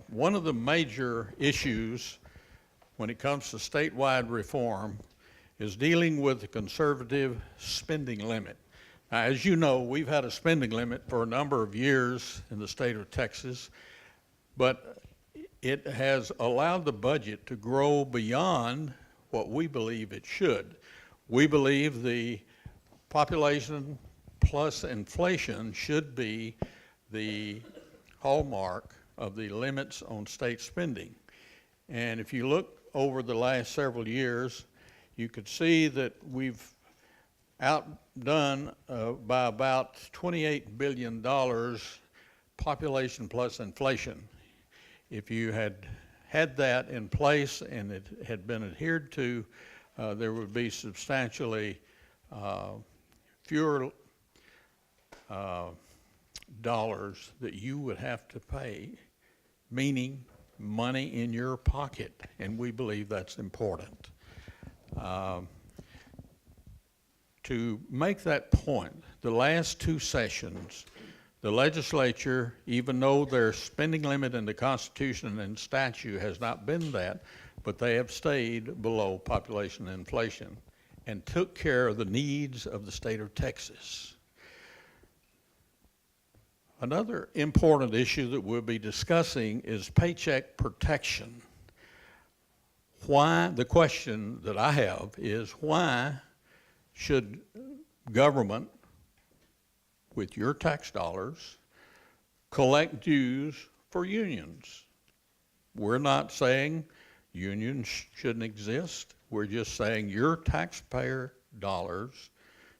One of the major issues when it comes to statewide reform is dealing with the conservative spending limit. Now, as you know, we've had a spending limit for a number of years in the state of Texas, but it has allowed the budget to grow beyond what we believe it should. We believe the population plus inflation should be the hallmark of the limits on state spending. And if you look over the last several years, you could see that we've outdone by about $28 billion population plus inflation. If you had that in place and it had been adhered to, there would be substantially fewer dollars that you would have to pay, meaning money in your pocket, and we believe that's important. To make that point, the last two sessions, the legislature, even though their spending limit in the Constitution and statute has not been that, but they have stayed below population inflation and took care of the needs of the state of Texas. Another important issue that we'll be discussing is paycheck protection. The question that I have is, why should government, with your tax dollars, collect dues for unions? We're not saying unions shouldn't exist. We're just saying your taxpayer dollars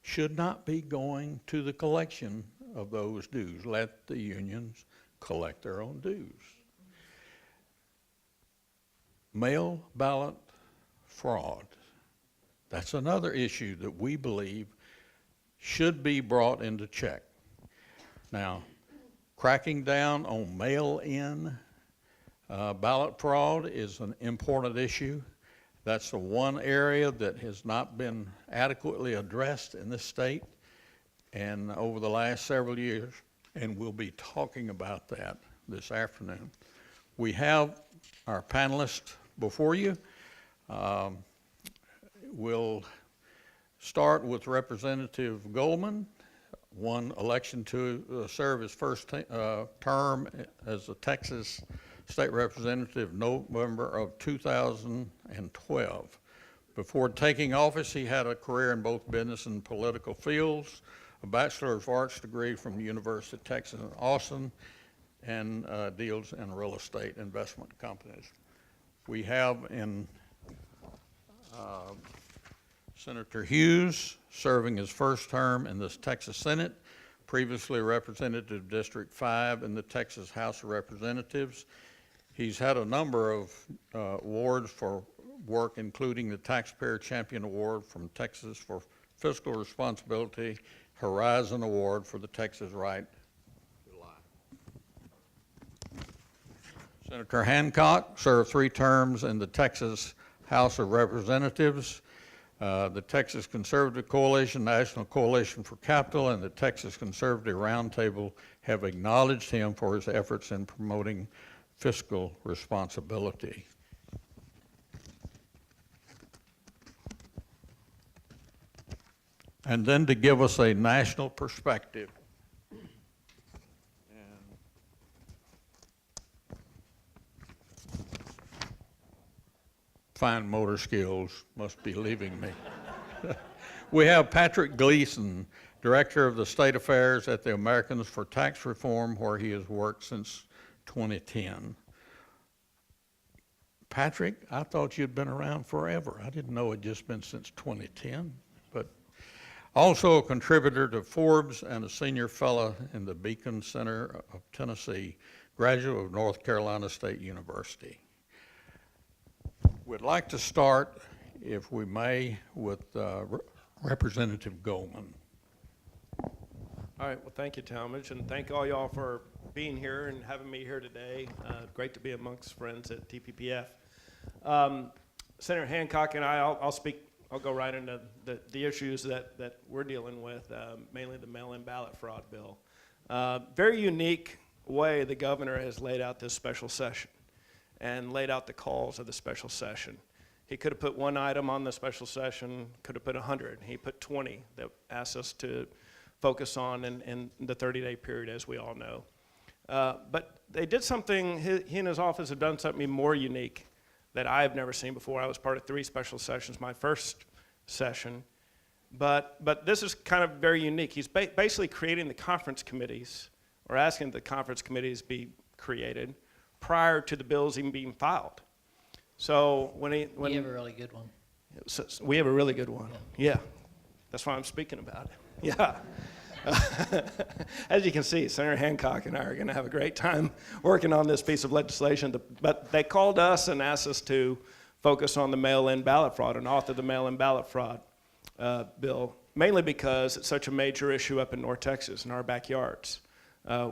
should not be going to the collection of those dues. Let the unions collect their own dues. Mail ballot fraud. That's another issue that we believe should be brought into check. Now, cracking down on mail-in ballot fraud is an important issue. That's the one area that has not been adequately addressed in this state and over the last several years, and we'll be talking about that this afternoon. We have our panelists before you. We'll start with Representative Goldman, won election to serve his first term as a Texas state representative November of 2012. Before taking office, he had a career in both business and political fields, a Bachelor of Arts degree from the University of Texas in Austin, and deals in real estate investment companies. We have in Senator Hughes, serving his first term in the Texas Senate, previously Representative District 5 in the Texas House of Representatives. He's had a number of awards for work, including the Taxpayer Champion Award from Texas for Fiscal Responsibility, Horizon Award for the Texas Right to Life. Senator Hancock served 3 terms in the Texas House of Representatives. The Texas Conservative Coalition, National Coalition for Capital, and the Texas Conservative Roundtable have acknowledged him for his efforts in promoting fiscal responsibility. And then to give us a national perspective. Fine motor skills must be leaving me. We have Patrick Gleason, Director of the State Affairs at the Americans for Tax Reform, where he has worked since 2010. Patrick, I thought you'd been around forever. I didn't know it'd just been since 2010, but also a contributor to Forbes and a senior fellow in the Beacon Center of Tennessee, graduate of North Carolina State University. We'd like to start, if we may, with Representative Goldman. All right, well, thank you, Talmadge, and thank all y'all for being here and having me here today. Great to be amongst friends at TPPF. Senator Hancock and I'll go right into the issues that we're dealing with, mainly the mail-in ballot fraud bill. Very unique way the governor has laid out this special session and laid out the calls of the special session. He could have put one item on the special session, could have put 100. He put 20 that asked us to focus on in the 30-day period, as we all know. But they did something, he and his office have done something more unique that I've never seen before. I was part of 3 special sessions, my first session. But this is kind of very unique. He's basically creating the conference committees, or asking the conference committees be created prior to the bills even being filed. So when We have a really good one. so we have a really good one. Yeah. That's why I'm speaking about it. Yeah. As you can see, Senator Hancock and I are going to have a great time working on this piece of legislation. But they called us and asked us to focus on the mail-in ballot fraud and author the mail-in ballot fraud bill, mainly because it's such a major issue up in North Texas in our backyards.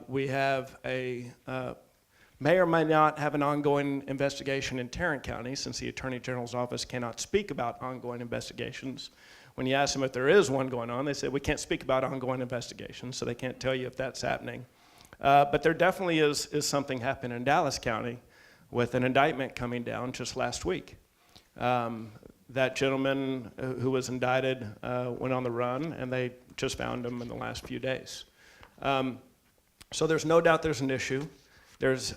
We have may or may not have an ongoing investigation in Tarrant County, since the Attorney General's office cannot speak about ongoing investigations. When you ask them if there is one going on, they say we can't speak about ongoing investigations, so they can't tell you if that's happening. But there definitely is something happening in Dallas County with an indictment coming down just last week. That gentleman who was indicted went on the run, and they just found him in the last few days. So there's no doubt there's an issue. There's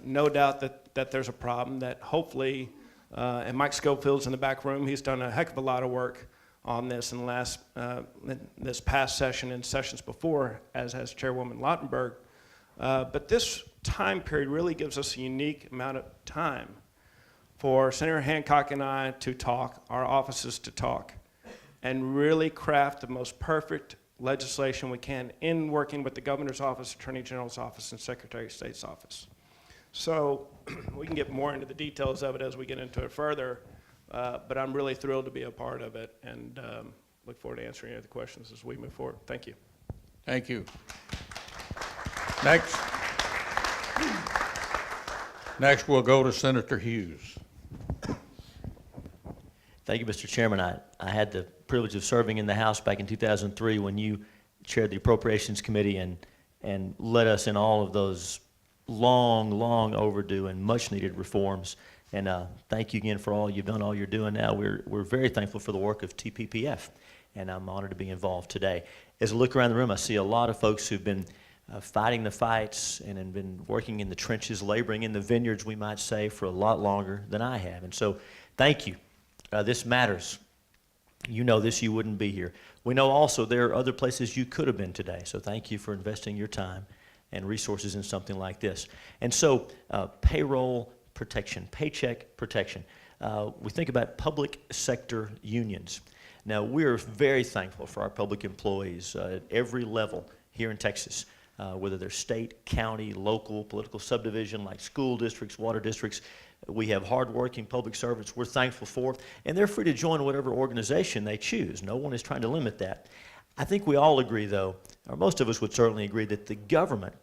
no doubt that there's a problem that hopefully, and Mike Schofield's in the back room, he's done a heck of a lot of work on this in the last, this past session and sessions before, as has Chairwoman Lautenberg. But this time period really gives us a unique amount of time for Senator Hancock and I to talk, our offices to talk, and really craft the most perfect legislation we can in working with the Governor's office, Attorney General's office, and Secretary of State's office. So we can get more into the details of it as we get into it further, but I'm really thrilled to be a part of it, and look forward to answering any of the questions as we move forward. Thank you. Thank you. Next we'll go to Senator Hughes. Thank you, Mr. Chairman. I had the privilege of serving in the House back in 2003 when you chaired the Appropriations Committee and led us in all of those long overdue and much needed reforms. And thank you again for all you've done, all you're doing now. We're very thankful for the work of TPPF, and I'm honored to be involved today. As I look around the room, I see a lot of folks who've been fighting the fights and have been working in the trenches, laboring in the vineyards, we might say, for a lot longer than I have. And so thank you. This matters. You know this, you wouldn't be here. We know also there are other places you could have been today, so thank you for investing your time and resources in something like this. And so payroll protection, paycheck protection. We think about public sector unions. Now, we're very thankful for our public employees at every level here in Texas, whether they're state, county, local, political subdivision like school districts, water districts. We have hardworking public servants we're thankful for, and they're free to join whatever organization they choose. No one is trying to limit that. I think we all agree, though, or most of us would certainly agree, that the government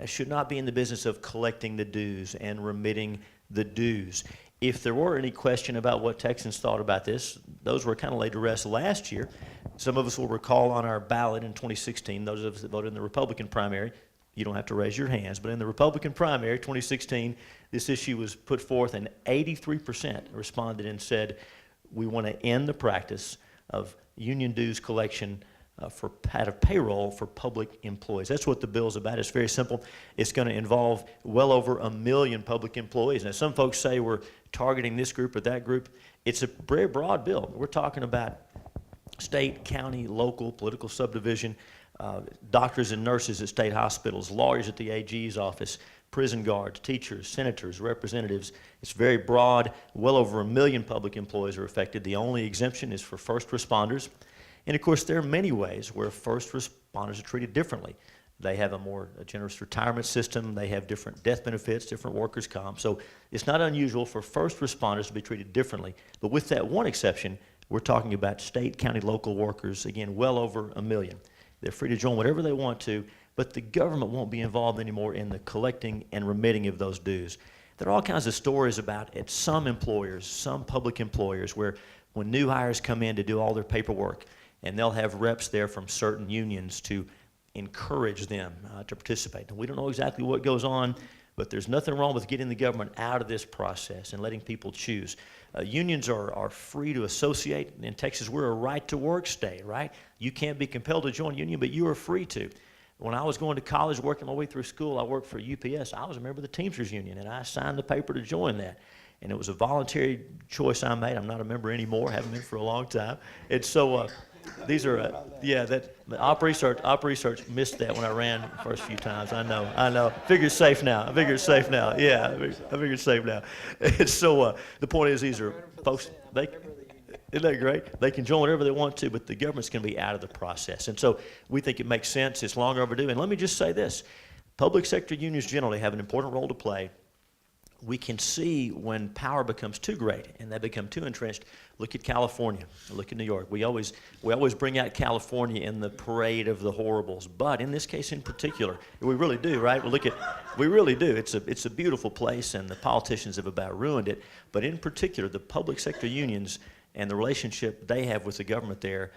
should not be in the business of collecting the dues and remitting the dues. If there were any question about what Texans thought about this, those were kind of laid to rest last year. Some of us will recall on our ballot in 2016, those of us that voted in the Republican primary, you don't have to raise your hands, but in the Republican primary, 2016, this issue was put forth and 83% responded and said, we want to end the practice of union dues collection out of payroll for public employees. That's what the bill's about. It's very simple. It's going to involve well over 1 million public employees. Now, some folks say we're targeting this group or that group. It's a very broad bill. We're talking about state, county, local, political subdivision, doctors and nurses at state hospitals, lawyers at the AG's office, prison guards, teachers, senators, representatives. It's very broad. Well over 1 million public employees are affected. The only exemption is for first responders. And of course, there are many ways where first responders are treated differently. They have a more generous retirement system. They have different death benefits, different workers' comp. So it's not unusual for first responders to be treated differently. But with that one exception, we're talking about state, county, local workers, again, well over 1 million. They're free to join whatever they want to, but the government won't be involved anymore in the collecting and remitting of those dues. There are all kinds of stories about at some employers, some public employers, where when new hires come in to do all their paperwork, and they'll have reps there from certain unions to encourage them to participate. And we don't know exactly what goes on, but there's nothing wrong with getting the government out of this process and letting people choose. Unions are free to associate. In Texas, we're a right-to-work state, right? You can't be compelled to join a union, but you are free to. When I was going to college, working my way through school, I worked for UPS. I was a member of the Teamsters Union, and I signed the paper to join that. And it was a voluntary choice I made. I'm not a member anymore, haven't been for a long time. And so these are, that Op Research missed that when I ran the first few times. I know. Figure it's safe now. I figure it's safe now. Yeah, I figure it's safe now. And so the point is, these are folks, isn't that great? They can join whatever they want to, but the government's going to be out of the process. And so we think it makes sense. It's long overdue. And let me just say this. Public sector unions generally have an important role to play. We can see when power becomes too great and they become too entrenched. Look at California. Look at New York. We always bring out California in the parade of the horribles. But in this case in particular, we really do, right? We really do. It's a beautiful place, and the politicians have about ruined it. But in particular, the public sector unions and the relationship they have with the government there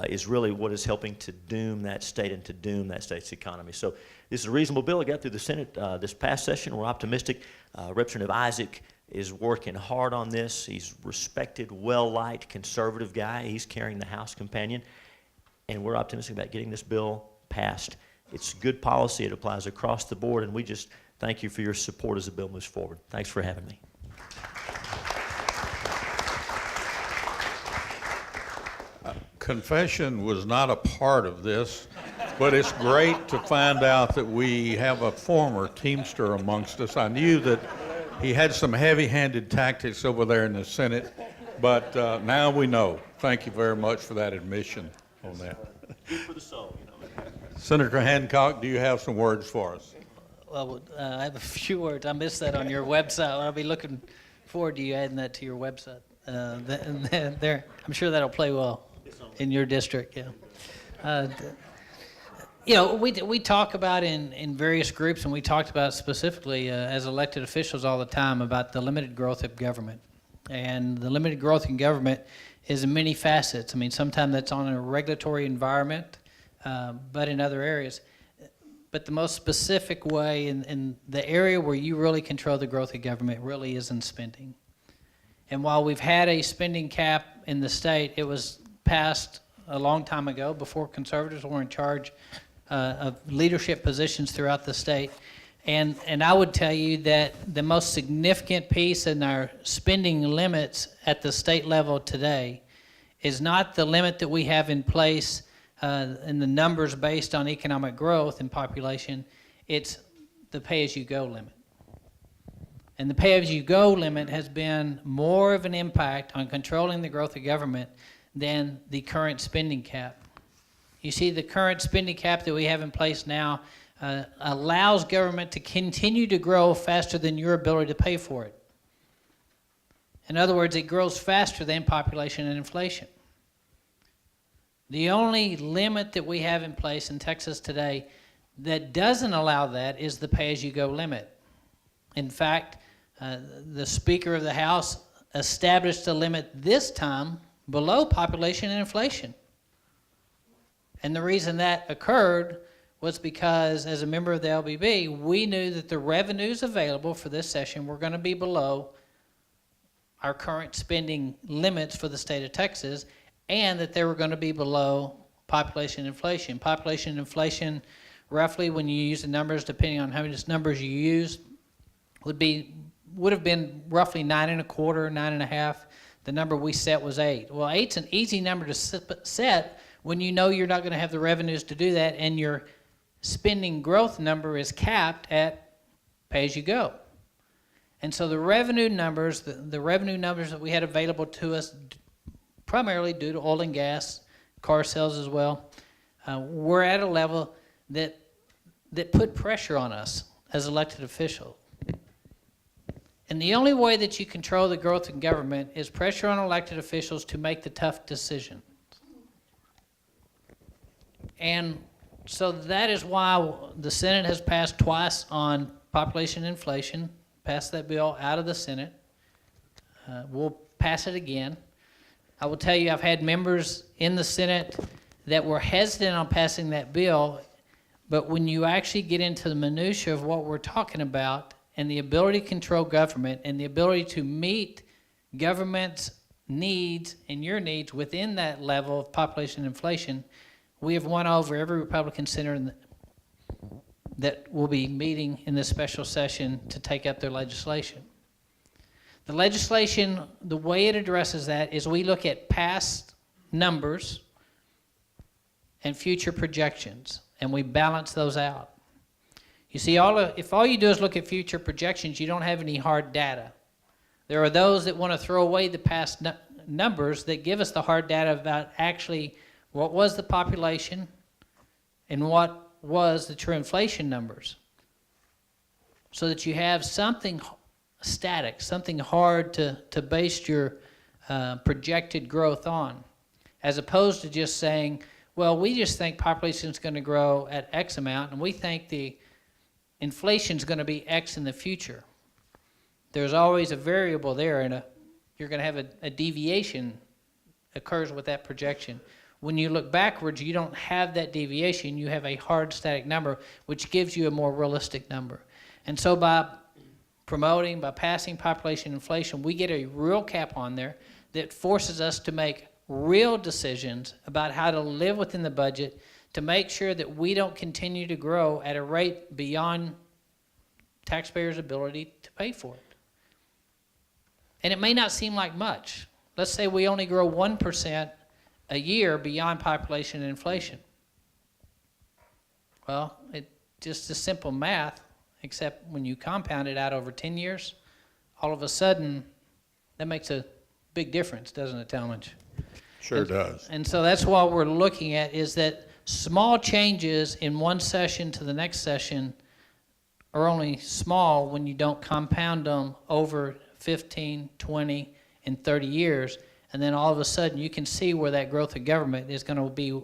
is really what is helping to doom that state and to doom that state's economy. So this is a reasonable bill. It got through the Senate this past session. We're optimistic. Representative Isaac is working hard on this. He's respected, well-liked, conservative guy. He's carrying the House companion. And we're optimistic about getting this bill passed. It's good policy. It applies across the board. And we just thank you for your support as the bill moves forward. Thanks for having me. Confession was not a part of this, but it's great to find out that we have a former Teamster amongst us. I knew that he had some heavy-handed tactics over there in the Senate, but now we know. Thank you very much for that admission on that. Good for the soul, you know. Senator Hancock, do you have some words for us? Well, I have a few words. I missed that on your website. I'll be looking forward to you adding that to your website. I'm sure that'll play well in your district, yeah. We talk about in various groups, and we talked about specifically as elected officials all the time about the limited growth of government. And the limited growth in government is in many facets. I mean, sometimes that's on a regulatory environment, but in other areas. But the most specific way in the area where you really control the growth of government really is in spending. And while we've had a spending cap in the state, it was passed a long time ago before conservatives were in charge of leadership positions throughout the state. And I would tell you that the most significant piece in our spending limits at the state level today is not the limit that we have in place in the numbers based on economic growth and population. It's the pay-as-you-go limit. And the pay-as-you-go limit has been more of an impact on controlling the growth of government than the current spending cap. You see, the current spending cap that we have in place now allows government to continue to grow faster than your ability to pay for it. In other words, it grows faster than population and inflation. The only limit that we have in place in Texas today that doesn't allow that is the pay-as-you-go limit. In fact, the Speaker of the House established a limit this time below population and inflation. And the reason that occurred was because, as a member of the LBB, we knew that the revenues available for this session were going to be below our current spending limits for the state of Texas, and that they were going to be below population and inflation. Population and inflation, roughly, when you use the numbers, depending on how many numbers you use, would have been roughly 9.25, 9.5. The number we set was 8. Well, 8's an easy number to set when you know you're not going to have the revenues to do that, and your spending growth number is capped at pay-as-you-go. And so the revenue numbers, the revenue numbers that we had available to us, primarily due to oil and gas, car sales as well, were at a level that put pressure on us as elected officials. And the only way that you control the growth in government is pressure on elected officials to make the tough decisions. And so that is why the Senate has passed twice on population inflation, passed that bill out of the Senate. We'll pass it again. I will tell you, I've had members in the Senate that were hesitant on passing that bill But when you actually get into the minutia of what we're talking about and the ability to control government and the ability to meet government's needs and your needs within that level of population inflation, we have won over every Republican senator that will be meeting in this special session to take up their legislation. The legislation, the way it addresses that is we look at past numbers and future projections, and we balance those out. You see, if all you do is look at future projections, you don't have any hard data. There are those that want to throw away the past numbers that give us the hard data about actually what was the population and what was the true inflation numbers, so that you have something static, something hard to base your projected growth on, as opposed to just saying, well, we just think population is going to grow at X amount, and we think the inflation is going to be X in the future. There's always a variable there, and you're going to have a deviation occurs with that projection. When you look backwards, you don't have that deviation. You have a hard static number, which gives you a more realistic number. And so by passing population inflation, we get a real cap on there that forces us to make real decisions about how to live within the budget to make sure that we don't continue to grow at a rate beyond taxpayers' ability to pay for it. And it may not seem like much. Let's say we only grow 1% a year beyond population and inflation. Well, it's just a simple math, except when you compound it out over 10 years, all of a sudden, that makes a big difference, doesn't it, Talmadge? Sure does. And so that's what we're looking at, is that small changes in one session to the next session are only small when you don't compound them over 15, 20, and 30 years. And then all of a sudden you can see where that growth of government is going to be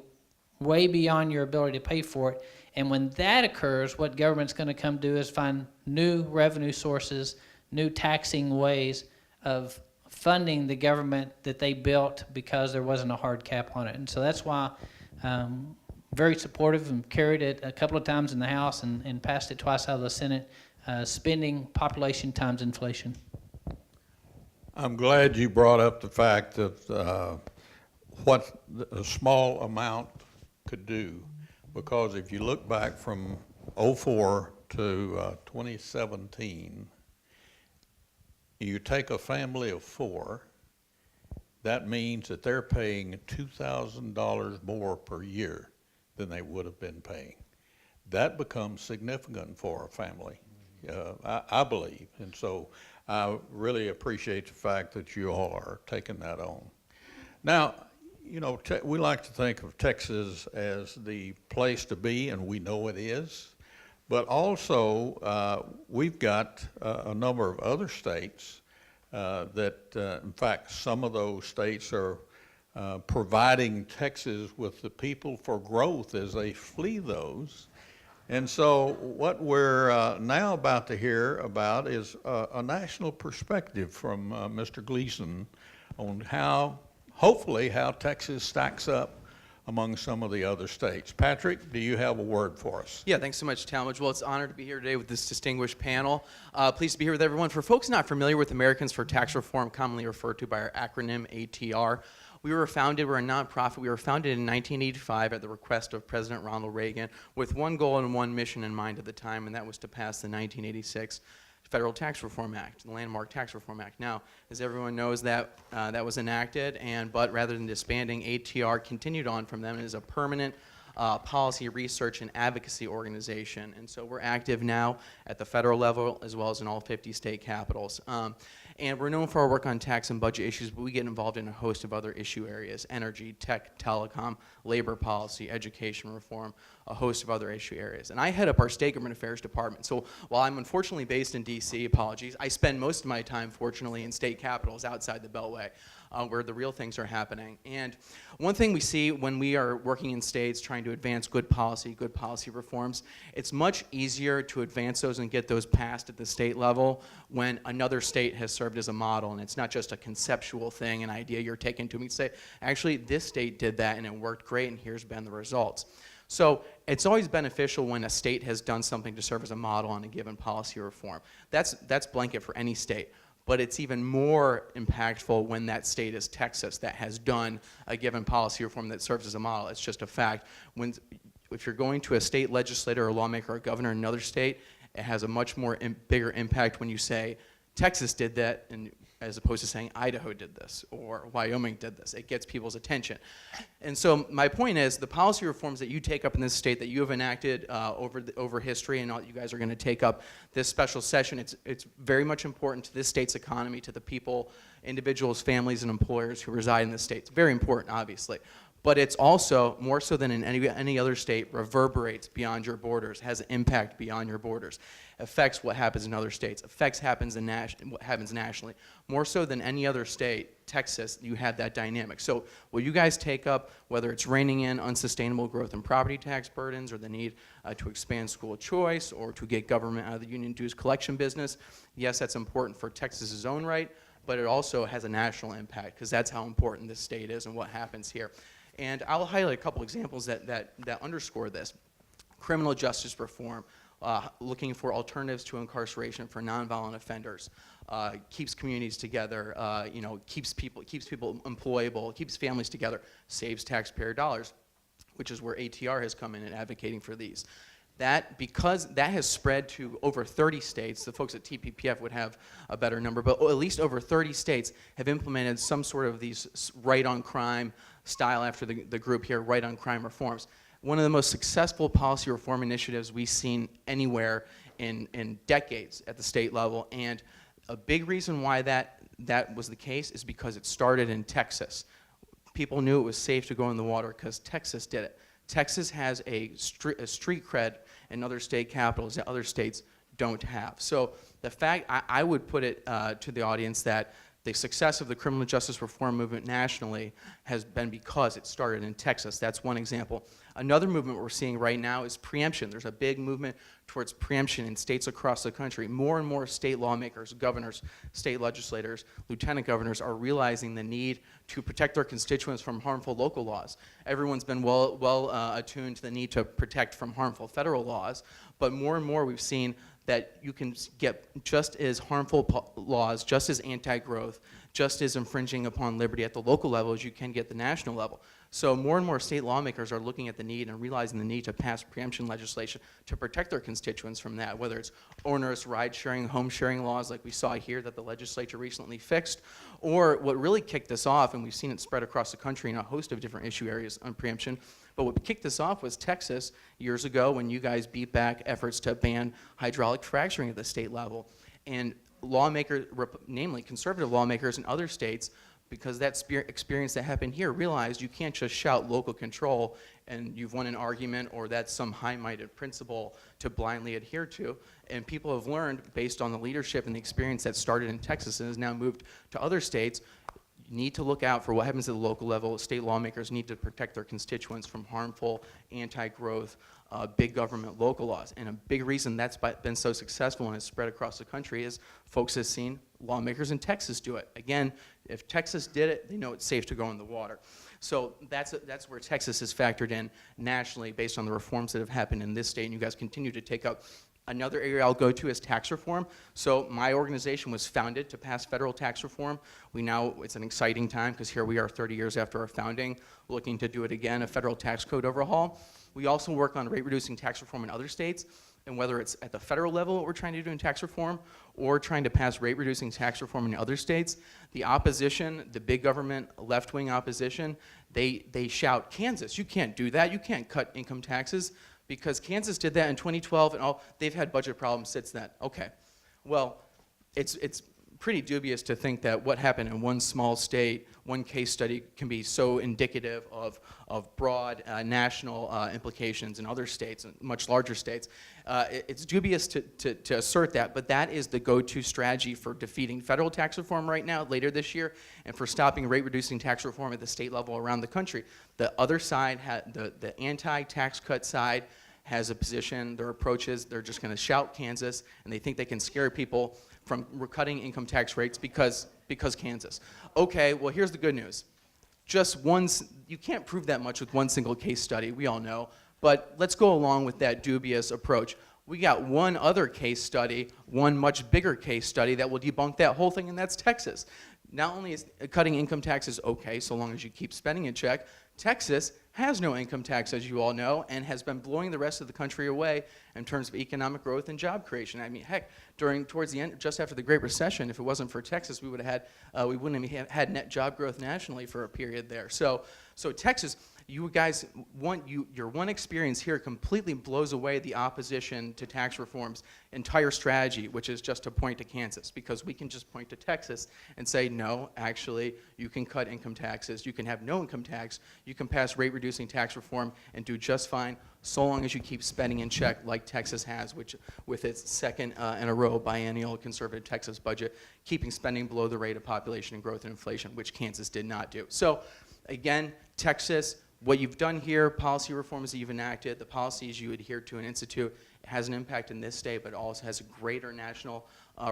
way beyond your ability to pay for it. And when that occurs, what government's going to come do is find new revenue sources, new taxing ways of funding the government that they built because there wasn't a hard cap on it. And so that's why very supportive and carried it a couple of times in the House and passed it twice out of the Senate, spending population times inflation. I'm glad you brought up the fact that what a small amount could do, because if you look back from '04 to 2017, you take a family of 4, that means that they're paying $2,000 more per year than they would have been paying. That becomes significant for a family, I believe. And so I really appreciate the fact that you all are taking that on. Now, you know, we like to think of Texas as the place to be, and we know it is. But also, we've got a number of other states that, in fact, some of those states are providing Texas with the people for growth as they flee those. And so what we're now about to hear about is a national perspective from Mr. Gleason on how, hopefully, how Texas stacks up among some of the other states. Patrick, do you have a word for us? Yeah, thanks so much, Talmadge. Well, it's an honor to be here today with this distinguished panel. Pleased to be here with everyone. For folks not familiar with Americans for Tax Reform, commonly referred to by our acronym ATR, we're a nonprofit. We were founded in 1985 at the request of President Ronald Reagan with one goal and one mission in mind at the time, and that was to pass the 1986 Federal Tax Reform Act, the landmark Tax Reform Act. Now, as everyone knows, that was enacted, but rather than disbanding, ATR continued on from them and is a permanent policy research and advocacy organization. And so we're active now at the federal level as well as in all 50 state capitals. And we're known for our work on tax and budget issues, but we get involved in a host of other issue areas: energy, tech, telecom, labor policy, education reform, a host of other issue areas. And I head up our state government affairs department. So while I'm unfortunately based in DC, apologies, I spend most of my time, fortunately, in state capitals outside the Beltway, where the real things are happening. And one thing we see when we are working in states trying to advance good policy reforms, it's much easier to advance those and get those passed at the state level when another state has served as a model, and it's not just a conceptual thing, an idea you're taking to me and say, actually, this state did that and it worked great and here's been the results. So it's always beneficial when a state has done something to serve as a model on a given policy or reform. That's blanket for any state. But it's even more impactful when that state is Texas that has done a given policy reform that serves as a model. It's just a fact. If you're going to a state legislator or lawmaker or governor in another state, it has a much more bigger impact when you say, Texas did that, and as opposed to saying Idaho did this or Wyoming did this. It gets people's attention. And so my point is the policy reforms that you take up in this state that you have enacted over history and all you guys are going to take up this special session, it's very much important to this state's economy, to the people, individuals, families, and employers who reside in this state. It's very important, obviously. But it's also, more so than in any other state, reverberates beyond your borders, has impact beyond your borders, affects what happens in other states, affects what happens nationally. More so than any other state, Texas, you have that dynamic. So will you guys take up, whether it's reining in unsustainable growth in property tax burdens or the need to expand school choice or to get government out of the union dues collection business? Yes, that's important for Texas's own right, but it also has a national impact because that's how important this state is and what happens here. And I'll highlight a couple examples that underscore this. Criminal justice reform, looking for alternatives to incarceration for nonviolent offenders, keeps communities together, keeps people employable, keeps families together, saves taxpayer dollars, which is where ATR has come in and advocating for these. Because that has spread to over 30 states, the folks at TPPF would have a better number, but at least over 30 states have implemented some sort of these right on crime style after the group here, right on crime reforms. One of the most successful policy reform initiatives we've seen anywhere in decades at the state level, and a big reason why that was the case is because it started in Texas. People knew it was safe to go in the water because Texas did it. Texas has a street cred in other state capitals that other states don't have. So the fact, I would put it to the audience that the success of the criminal justice reform movement nationally has been because it started in Texas. That's one example. Another movement we're seeing right now is preemption. There's a big movement towards preemption in states across the country. More and more state lawmakers, governors, state legislators, lieutenant governors are realizing the need to protect their constituents from harmful local laws. Everyone's been well attuned to the need to protect from harmful federal laws, but more and more we've seen that you can get just as harmful laws, just as anti-growth, just as infringing upon liberty at the local level as you can get at the national level. So more and more state lawmakers are looking at the need and realizing the need to pass preemption legislation to protect their constituents from that, whether it's onerous ride-sharing, home-sharing laws like we saw here that the legislature recently fixed, or what really kicked this off, and we've seen it spread across the country in a host of different issue areas on preemption, but what kicked this off was Texas years ago when you guys beat back efforts to ban hydraulic fracturing at the state level. And lawmakers, namely conservative lawmakers in other states, because that experience that happened here, realized you can't just shout local control and you've won an argument or that's some high-minded principle to blindly adhere to. And people have learned, based on the leadership and the experience that started in Texas and has now moved to other states, you need to look out for what happens at the local level. State lawmakers need to protect their constituents from harmful, anti-growth, big government local laws. And a big reason that's been so successful and has spread across the country is folks have seen lawmakers in Texas do it. Again, if Texas did it, they know it's safe to go in the water. So that's where Texas is factored in nationally based on the reforms that have happened in this state, and you guys continue to take up. Another area I'll go to is tax reform. So my organization was founded to pass federal tax reform. It's an exciting time because here we are 30 years after our founding, looking to do it again, a federal tax code overhaul. We also work on rate-reducing tax reform in other states, and whether it's at the federal level what we're trying to do in tax reform or trying to pass rate-reducing tax reform in other states, the opposition, the big government, left-wing opposition, they shout, Kansas, you can't do that. You can't cut income taxes. Because Kansas did that in 2012, and they've had budget problems since then. Okay, well, it's pretty dubious to think that what happened in one small state, one case study, can be so indicative of broad national implications in other states, much larger states. It's dubious to assert that, but that is the go-to strategy for defeating federal tax reform right now, later this year, and for stopping rate-reducing tax reform at the state level around the country. The other side, the anti-tax cut side, has a position, their approach is they're just going to shout Kansas, and they think they can scare people from cutting income tax rates because Kansas. Okay, well, here's the good news. You can't prove that much with one single case study, we all know, But let's go along with that dubious approach. We got one other case study, one much bigger case study that will debunk that whole thing, and that's Texas. Not only is cutting income taxes okay, so long as you keep spending in check, Texas has no income tax, as you all know, and has been blowing the rest of the country away in terms of economic growth and job creation. I mean, heck, towards the end, just after the Great Recession, if it wasn't for Texas, we wouldn't have had net job growth nationally for a period there. So Texas, you guys, your one experience here completely blows away the opposition to tax reform's entire strategy, which is just to point to Kansas, because we can just point to Texas and say, no, actually, you can cut income taxes, you can have no income tax, you can pass rate-reducing tax reform and do just fine, so long as you keep spending in check like Texas has, which with its second in a row biennial conservative Texas budget, keeping spending below the rate of population and growth and inflation, which Kansas did not do. So again, Texas, what you've done here, policy reforms that you've enacted, the policies you adhere to and institute, has an impact in this state, but also has a greater national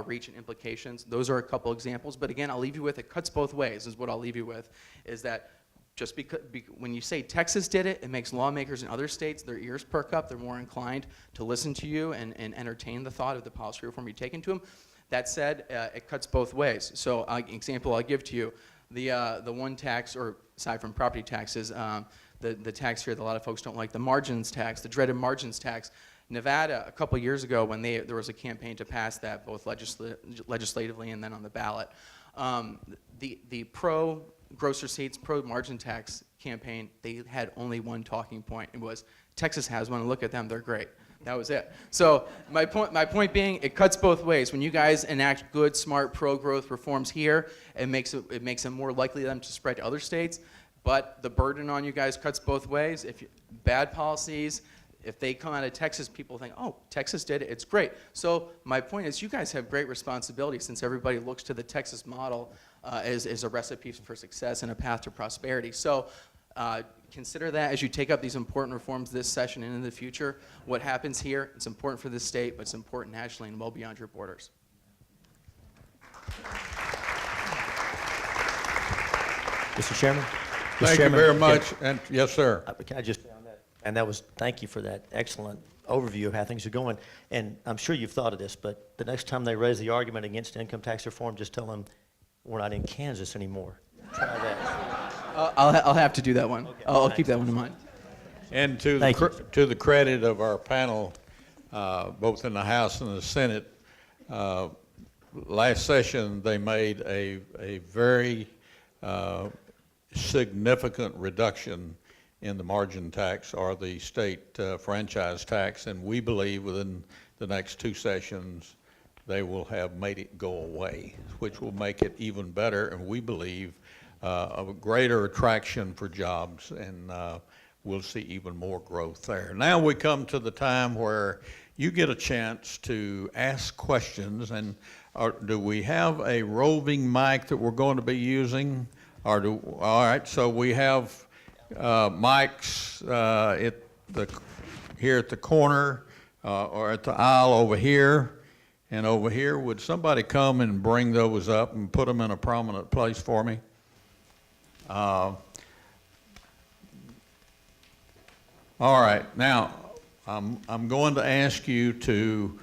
reach and implications. Those are a couple examples, but again, I'll leave you with, it cuts both ways, is what I'll leave you with, is that just because when you say Texas did it, it makes lawmakers in other states, their ears perk up, they're more inclined to listen to you and entertain the thought of the policy reform you take into them. That said, it cuts both ways. So example I'll give to you, the one tax, or aside from property taxes, the tax here that a lot of folks don't like, the margins tax, the dreaded margins tax. Nevada, a couple years ago, when there was a campaign to pass that, both legislatively and then on the ballot, the pro-gross receipts, pro-margin tax campaign, they had only one talking point. It was, Texas has one, and look at them, they're great. That was it. So my point being, it cuts both ways. When you guys enact good, smart, pro-growth reforms here, it makes it more likely them to spread to other states. But the burden on you guys cuts both ways. Bad policies, if they come out of Texas, people think, oh, Texas did it, it's great. So my point is, you guys have great responsibility, since everybody looks to the Texas model as a recipe for success and a path to prosperity. So consider that as you take up these important reforms this session and in the future. What happens here, it's important for this state, but it's important nationally and well beyond your borders. Mr. Chairman? Thank you very much. And yes, sir. Can I just, and that was, thank you for that excellent overview of how things are going. And I'm sure you've thought of this, but the next time they raise the argument against income tax reform, just tell them we're not in Kansas anymore. Try that. I'll have to do that one. Okay, I'll thanks. keep that one in mind. And to the credit of our panel, both in the House and the Senate, last session they made a very significant reduction in the margin tax, or the state franchise tax, and we believe within the next 2 sessions they will have made it go away, which will make it even better, and we believe a greater attraction for jobs, and we'll see even more growth there. Now we come to the time where you get a chance to ask questions, and do we have a roving mic that we're going to be using? All right, so we have mics here at the corner, or at the aisle over here, and over here. Would somebody come and bring those up and put them in a prominent place for me? All right, now I'm going to ask you to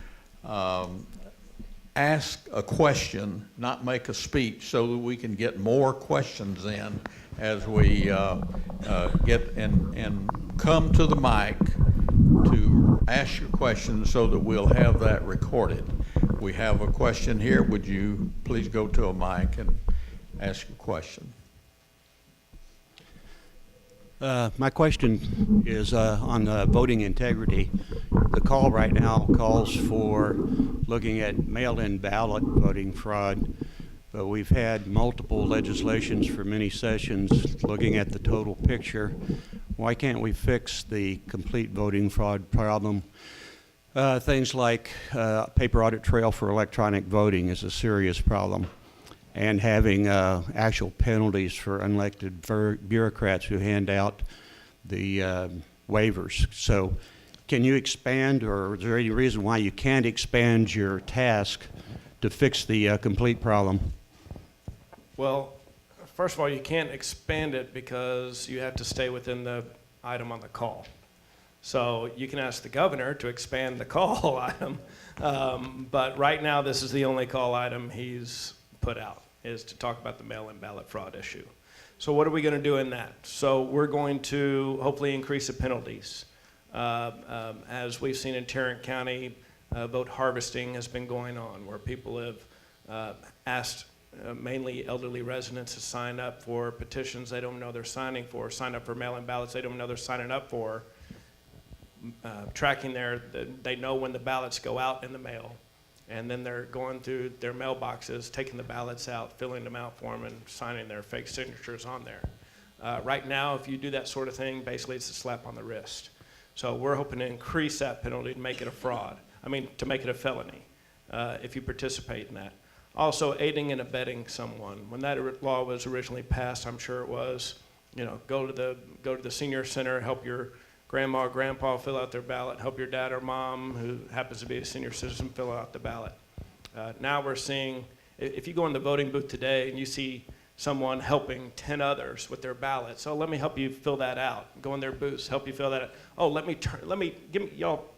ask a question, not make a speech, so that we can get more questions in as we get and come to the mic to ask your questions, so that we'll have that recorded. We have a question here. Would you please go to a mic and ask your question? My question is on voting integrity. The call right now calls for looking at mail-in ballot voting fraud, but we've had multiple legislations for many sessions looking at the total picture. Why can't we fix the complete voting fraud problem? Things like paper audit trail for electronic voting is a serious problem, and having actual penalties for unelected bureaucrats who hand out the waivers. So can you expand, or is there any reason why you can't expand your task to fix the complete problem? Well, first of all, you can't expand it because you have to stay within the item on the call. So you can ask the governor to expand the call item, but right now this is the only call item he's put out, is to talk about the mail-in ballot fraud issue. So what are we going to do in that? So we're going to hopefully increase the penalties. As we've seen in Tarrant County, vote harvesting has been going on, where people have asked mainly elderly residents to sign up for petitions they don't know they're signing for, sign up for mail-in ballots they don't know they're signing up for, tracking they know when the ballots go out in the mail, and then they're going through their mailboxes, taking the ballots out, filling them out for them, and signing their fake signatures on there. Right now, if you do that sort of thing, basically it's a slap on the wrist. So we're hoping to increase that penalty to make it a fraud. To make it a felony if you participate in that. Also, aiding and abetting someone. When that law was originally passed, I'm sure it was, go to the senior center, help your grandma or grandpa fill out their ballot, help your dad or mom, who happens to be a senior citizen, fill out the ballot. Now we're seeing, if you go in the voting booth today and you see someone helping 10 others with their ballots, oh, let me help you fill that out. Go in their booths, help you fill that out. Oh,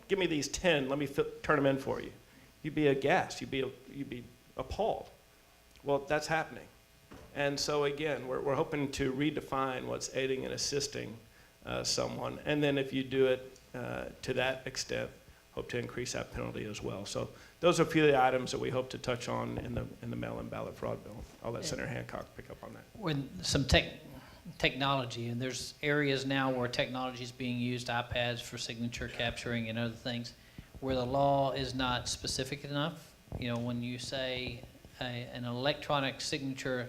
give me these 10, let me turn them in for you. You'd be aghast, you'd be appalled. Well, that's happening. And so again, we're hoping to redefine what's aiding and assisting someone. And then if you do it to that extent, hope to increase that penalty as well. So those are a few of the items that we hope to touch on in the mail-in ballot fraud bill. I'll let Senator Hancock pick up on that. With some technology, and there's areas now where technology is being used, iPads for signature capturing and other things, where the law is not specific enough. When you say an electronic signature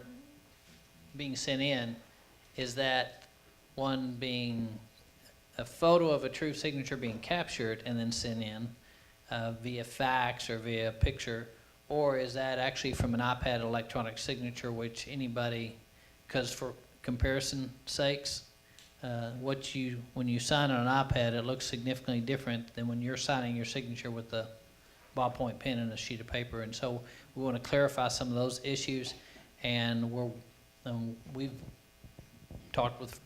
being sent in, is that one being a photo of a true signature being captured and then sent in via fax or via picture, or is that actually from an iPad electronic signature, which anybody, because for comparison sakes, when you sign on an iPad, it looks significantly different than when you're signing your signature with the ballpoint pen and a sheet of paper. And so we want to clarify some of those issues, and we've talked with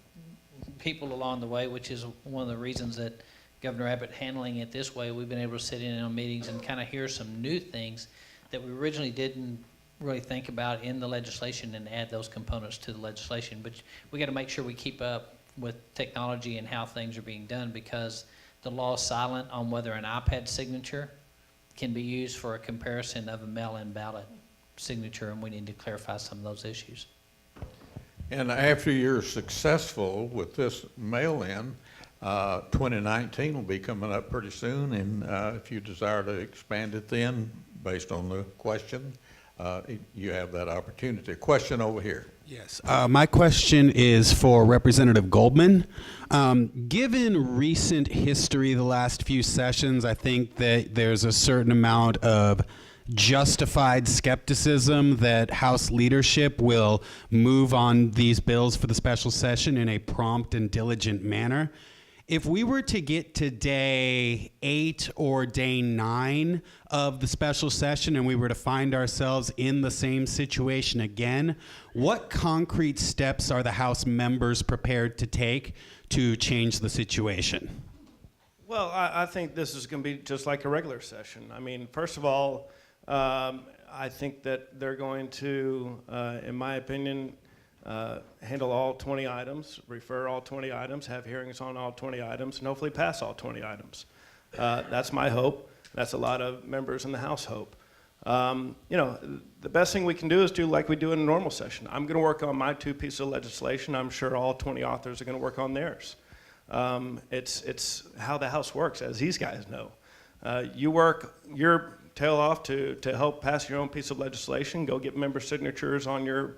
people along the way, which is one of the reasons that Governor Abbott handling it this way, we've been able to sit in on meetings and kind of hear some new things that we originally didn't really think about in the legislation and add those components to the legislation. But we got to make sure we keep up with technology and how things are being done, because the law is silent on whether an iPad signature can be used for a comparison of a mail-in ballot signature, and we need to clarify some of those issues. And after you're successful with this mail-in, 2019 will be coming up pretty soon, and if you desire to expand it then, based on the question, you have that opportunity. A question over here. Yes. My question is for Representative Goldman. Given recent history, the last few sessions, I think that there's a certain amount of justified skepticism that House leadership will move on these bills for the special session in a prompt and diligent manner. If we were to get to day 8 or day 9 of the special session and we were to find ourselves in the same situation again, what concrete steps are the House members prepared to take to change the situation? Well, I think this is going to be just like a regular session. First of all, I think that they're going to, in my opinion, handle all 20 items, refer all 20 items, have hearings on all 20 items, and hopefully pass all 20 items. That's my hope. That's a lot of members in the House hope. The best thing we can do is do like we do in a normal session. I'm going to work on my 2 pieces of legislation. I'm sure all 20 authors are going to work on theirs. It's how the House works, as these guys know. You work your tail off to help pass your own piece of legislation. Go get member signatures on your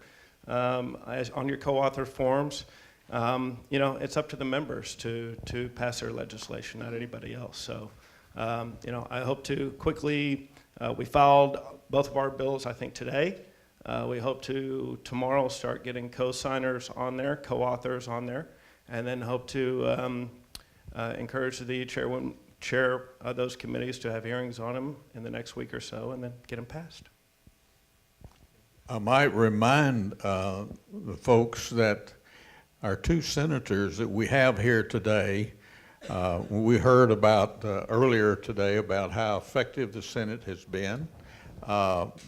co-author forms. It's up to the members to pass their legislation, not anybody else. So, I hope to quickly, we filed both of our bills, I think, today. We hope to tomorrow start getting co-signers on there, co-authors on there, and then hope to encourage the chair of those committees to have hearings on them in the next week or so, and then get them passed. I might remind the folks that our 2 senators that we have here today We heard about earlier today about how effective the Senate has been.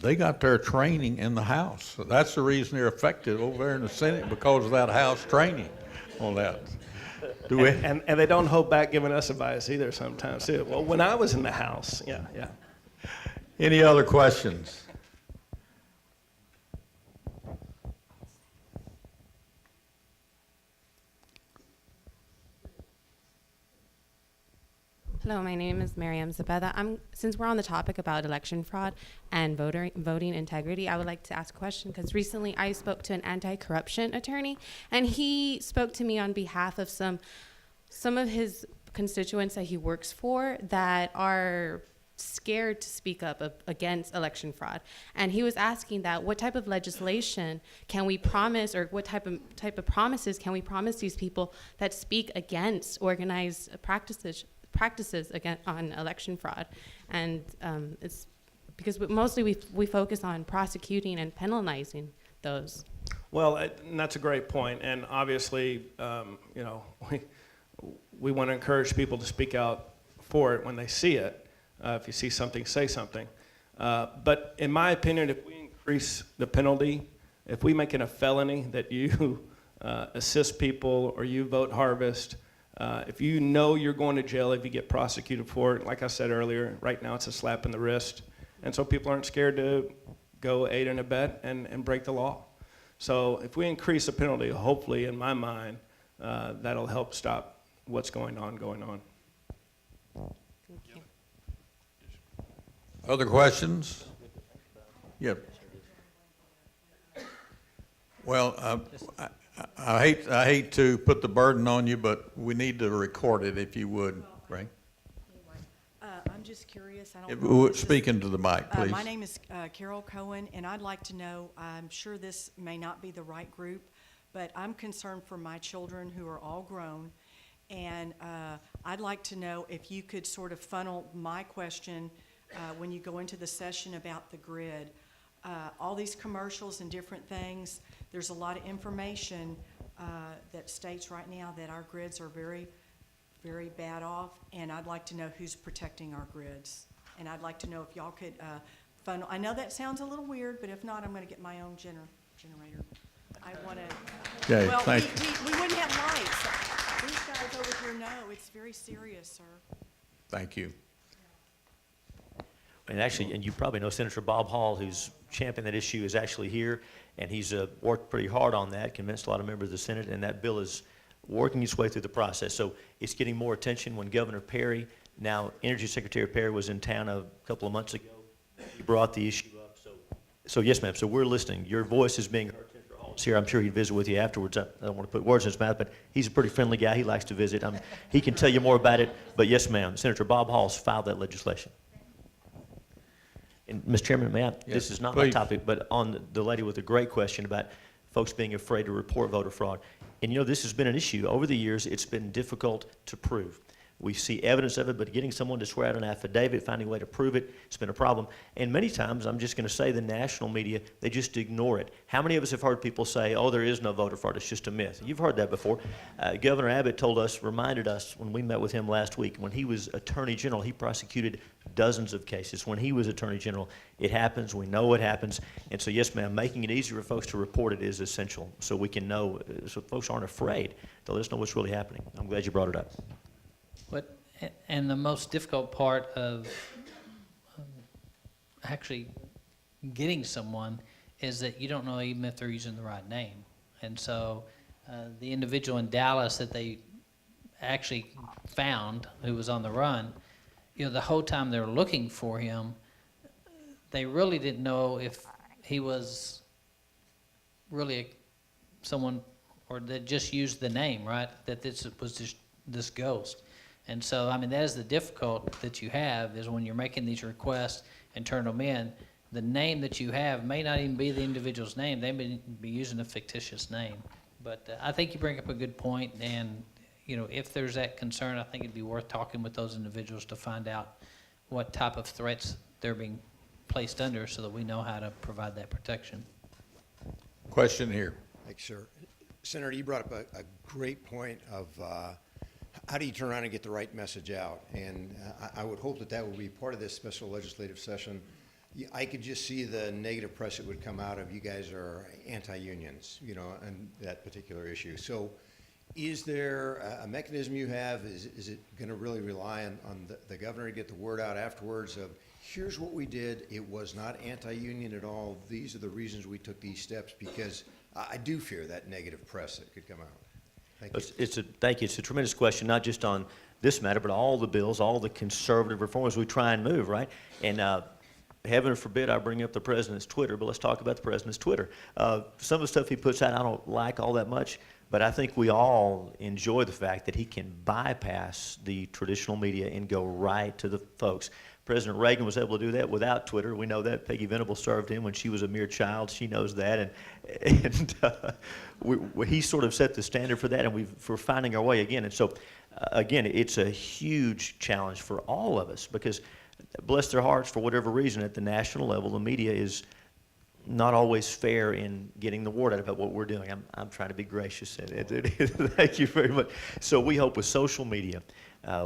They got their training in the House. So that's the reason they're effective over there in the Senate, because of that House training on that. Do we? And they don't hold back giving us advice either sometimes, too. Well, when I was in the House, yeah. Any other questions? Hello, my name is Mariam Zabeda. Since we're on the topic about election fraud and voting integrity, I would like to ask a question, because recently I spoke to an anti-corruption attorney, and he spoke to me on behalf of some of his constituents that he works for that are scared to speak up against election fraud. And he was asking that what type of legislation can we promise, or what type of promises can we promise these people that speak against organized practices again on election fraud. And it's because mostly we focus on prosecuting and penalizing those. Well, and that's a great point. And obviously, we want to encourage people to speak out for it when they see it. If you see something, say something. But in my opinion, if we increase the penalty, if we make it a felony that you assist people or you vote harvest, if you know you're going to jail if you get prosecuted for it, like I said earlier, right now it's a slap in the wrist. And so people aren't scared to go aid and abet and break the law. So if we increase the penalty, hopefully, in my mind, that'll help stop what's going on. Thank you. Other questions? Yep. Well, I hate to put the burden on you, but we need to record it if you would, right? I'm just curious. I don't know if this Speak into the mic, please. My name is Carol Cohen, and I'd like to know, I'm sure this may not be the right group, but I'm concerned for my children who are all grown, and I'd like to know if you could sort of funnel my question when you go into the session about the grid. All these commercials and different things, there's a lot of information that states right now that our grids are very, very bad off, and I'd like to know who's protecting our grids. And I'd like to know if y'all could funnel. I know that sounds a little weird, but if not, I'm going to get my own generator. I want to. Okay, Well, thank we wouldn't have lights. These guys over here know it's very serious, sir. Thank you. And actually, and you probably know Senator Bob Hall, who's championed that issue, is actually here, and he's worked pretty hard on that, convinced a lot of members of the Senate, and that bill is working its way through the process. So it's getting more attention. When Governor Perry, now Energy Secretary Perry, was in town a couple of months ago, he brought the issue up. So yes, ma'am, so we're listening. Your voice is being heard. Senator Hall is here. I'm sure he'd visit with you afterwards. I don't want to put words in his mouth, but he's a pretty friendly guy. He likes to visit. He can tell you more about it. But yes, ma'am, Senator Bob Hall's filed that legislation. And, Mr. Chairman, may I, this is not my please. topic, but on the lady with a great question about folks being afraid to report voter fraud. And this has been an issue. Over the years, it's been difficult to prove. We see evidence of it, but getting someone to swear out an affidavit, finding a way to prove it, it's been a problem. And many times, I'm just going to say the national media, they just ignore it. How many of us have heard people say, oh, there is no voter fraud, it's just a myth? You've heard that before. Governor Abbott reminded us when we met with him last week, when he was Attorney General, he prosecuted dozens of cases. When he was Attorney General, it happens, we know it happens. And so, yes, ma'am, making it easier for folks to report it is essential, so we can know, so folks aren't afraid. They'll let us know what's really happening. I'm glad you brought it up. And the most difficult part of actually getting someone is that you don't know even if they're using the right name. And so the individual in Dallas that they actually found who was on the run, the whole time they were looking for him, they really didn't know if he was really someone, or that just used the name, right? That this was just this ghost. And so, I mean, that is the difficult that you have, is when you're making these requests and turn them in, the name that you have may not even be the individual's name. They may be using a fictitious name. But I think you bring up a good point, and, if there's that concern, I think it'd be worth talking with those individuals to find out what type of threats they're being placed under, so that we know how to provide that protection. Question here. Thanks, sir. Senator, you brought up a great point of how do you turn around and get the right message out? And I would hope that that would be part of this special legislative session. I could just see the negative press that would come out of you guys are anti-unions, you know, on that particular issue. So is there a mechanism you have? Is it going to really rely on the governor to get the word out afterwards of, here's what we did, it was not anti-union at all, these are the reasons we took these steps? Because I do fear that negative press that could come out. Thank you. Thank you. It's a tremendous question, not just on this matter, but all the bills, all the conservative reforms we try and move, right? And heaven forbid I bring up the president's Twitter, but let's talk about the president's Twitter. Some of the stuff he puts out I don't like all that much, but I think we all enjoy the fact that he can bypass the traditional media and go right to the folks. President Reagan was able to do that without Twitter. We know that. Peggy Venable served him when she was a mere child. She knows that. And he sort of set the standard for that, and we're finding our way again. And so, again, it's a huge challenge for all of us because, bless their hearts, for whatever reason, at the national level, the media is not always fair in getting the word out about what we're doing. I'm trying to be gracious. Thank you very much. So we hope with social media,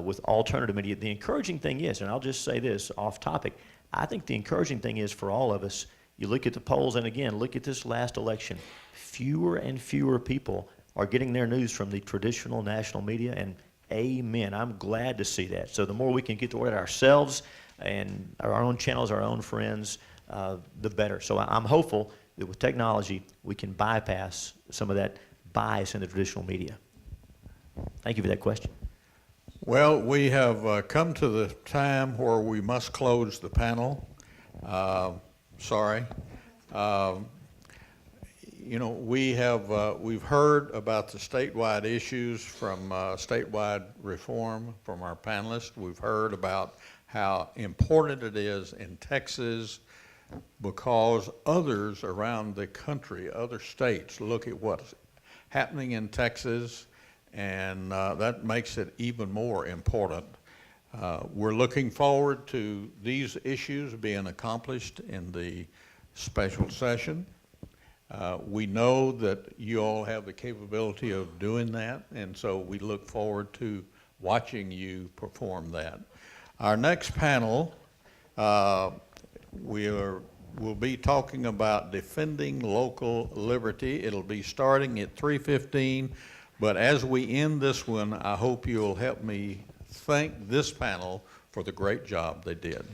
with alternative media, the encouraging thing is, and I'll just say this off topic, I think the encouraging thing is for all of us, you look at the polls, and again, look at this last election, fewer and fewer people are getting their news from the traditional national media, and amen, I'm glad to see that. So the more we can get the word out ourselves and our own channels, our own friends, the better. So I'm hopeful that with technology, we can bypass some of that bias in the traditional media. Thank you for that question. Well, we have come to the time where we must close the panel. Sorry. You know, we've heard about the statewide issues from statewide reform from our panelists. We've heard about how important it is in Texas because others around the country, other states, look at what's happening in Texas, and that makes it even more important. We're looking forward to these issues being accomplished in the special session. We know that you all have the capability of doing that, and so we look forward to watching you perform that. Our next panel, we'll be talking about defending local liberty. It'll be starting at 3:15, but as we end this one, I hope you'll help me thank this panel for the great job they did.